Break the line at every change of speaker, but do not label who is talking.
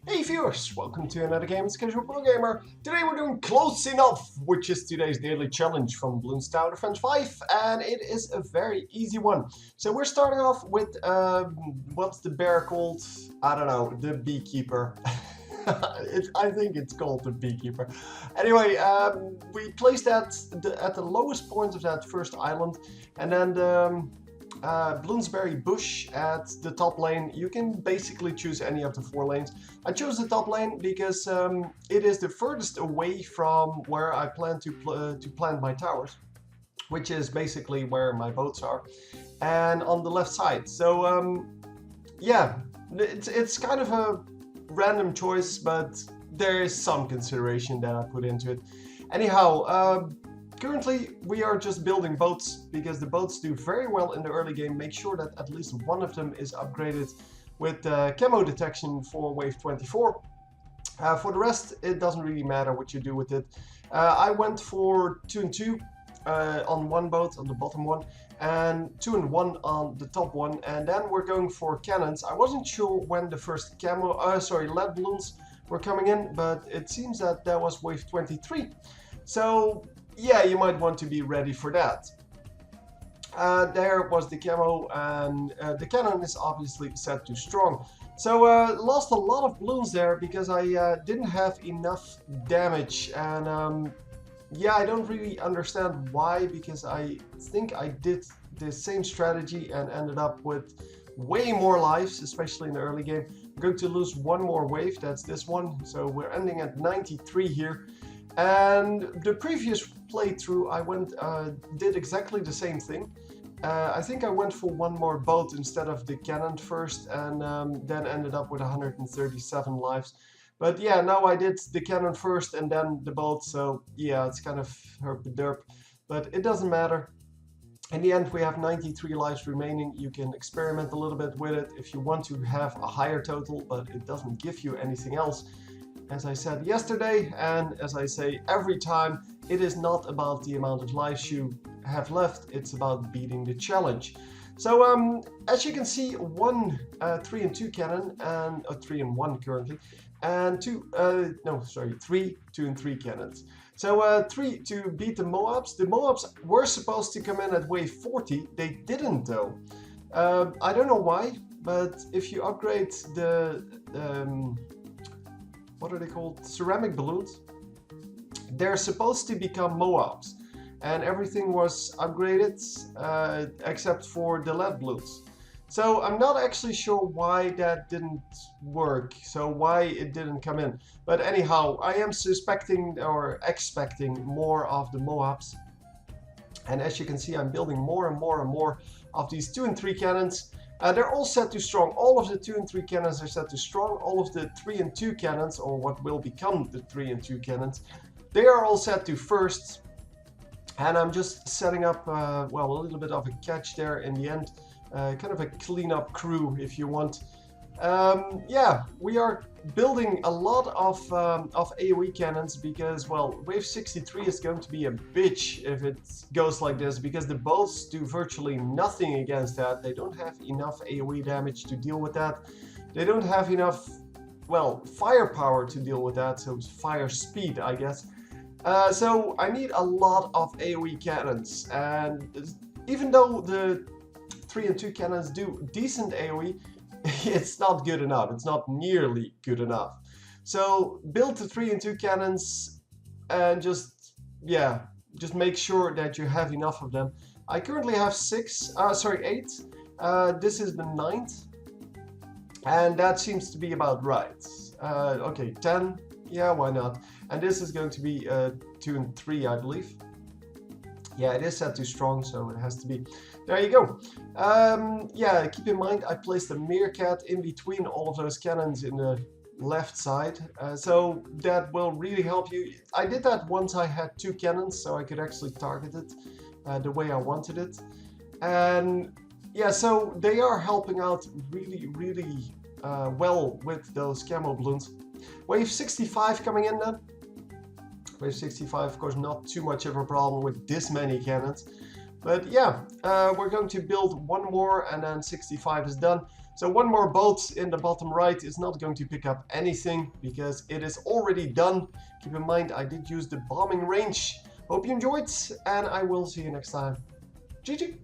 Hey viewers, welcome to another game. It's Casual Pro Gamer. Today we're doing Close Enough, which is today's daily challenge from Bloons Tower Defense 5, and it is a very easy one. So we're starting off with, what's the bear called? I don't know, the beekeeper. I think it's called the beekeeper. Anyway, we placed that at the lowest point of that first island, and then the Bloonsberry bush at the top lane. You can basically choose any of the 4 lanes. I chose the top lane because it is the furthest away from where I plan to plant my towers, which is basically where my boats are, and on the left side. So yeah, it's kind of a random choice, but there is some consideration that I put into it. Anyhow, currently, we are just building boats because the boats do very well in the early game. Make sure that at least one of them is upgraded with camo detection for wave 24. For the rest, it doesn't really matter what you do with it. I went for 2 and 2 on one boat, on the bottom one, and 2 and 1 on the top one. And then we're going for cannons. I wasn't sure when the first lead balloons were coming in, but it seems that that was wave 23. So yeah, you might want to be ready for that. There was the camo, and the cannon is obviously set to strong. So lost a lot of balloons there because I didn't have enough damage, and yeah, I don't really understand why, because I think I did the same strategy and ended up with way more lives, especially in the early game. I'm going to lose one more wave, that's this one, so we're ending at 93 here. And the previous playthrough, I did exactly the same thing. I think I went for one more boat instead of the cannon first, and then ended up with 137 lives. But yeah, now I did the cannon first and then the boat, so yeah, it's kind of herp-derp, but it doesn't matter. In the end, we have 93 lives remaining. You can experiment a little bit with it if you want to have a higher total, but it doesn't give you anything else. As I said yesterday, and as I say every time, it is not about the amount of lives you have left, it's about beating the challenge. So as you can see, one 3 and 2 cannon, and 3 and 1 currently, and 3, 2 and 3 cannons. So 3 to beat the Moabs. The Moabs were supposed to come in at wave 40, they didn't though. I don't know why, but if you upgrade the what are they called? Ceramic balloons. They're supposed to become Moabs, and everything was upgraded except for the lead balloons. So I'm not actually sure why that didn't work, so why it didn't come in. But anyhow, I am suspecting or expecting more of the Moabs. And as you can see, I'm building more and more and more of these 2 and 3 cannons. They're all set to strong. All of the 2 and 3 cannons are set to strong. All of the 3 and 2 cannons, or what will become the 3 and 2 cannons, they are all set to first. And I'm just setting up, well, a little bit of a catch there in the end. Kind of a cleanup crew, if you want. Yeah, we are building a lot of AoE cannons because, well, wave 63 is going to be a bitch if it goes like this, because the boats do virtually nothing against that. They don't have enough AoE damage to deal with that. They don't have enough, well, firepower to deal with that, so fire speed, I guess. So I need a lot of AoE cannons, and even though the 3 and 2 cannons do decent AoE, it's not good enough. It's not nearly good enough. So build the 3 and 2 cannons and just make sure that you have enough of them. I currently have 8. This is the 9th, and that seems to be about right. Okay, 10. Yeah, why not? And this is going to be 2 and 3, I believe. Yeah, it is set to strong, so it has to be. There you go. Yeah, keep in mind I placed a meerkat in between all of those cannons in the left side, so that will really help you. I did that once I had 2 cannons, so I could actually target it the way I wanted it. And yeah, so they are helping out really well with those camo balloons. Wave 65 coming in then. Wave 65, of course, not too much of a problem with this many cannons. But yeah, we're going to build one more and then 65 is done. So one more boat in the bottom right is not going to pick up anything because it is already done. Keep in mind, I did use the bombing range. Hope you enjoyed, and I will see you next time. GG!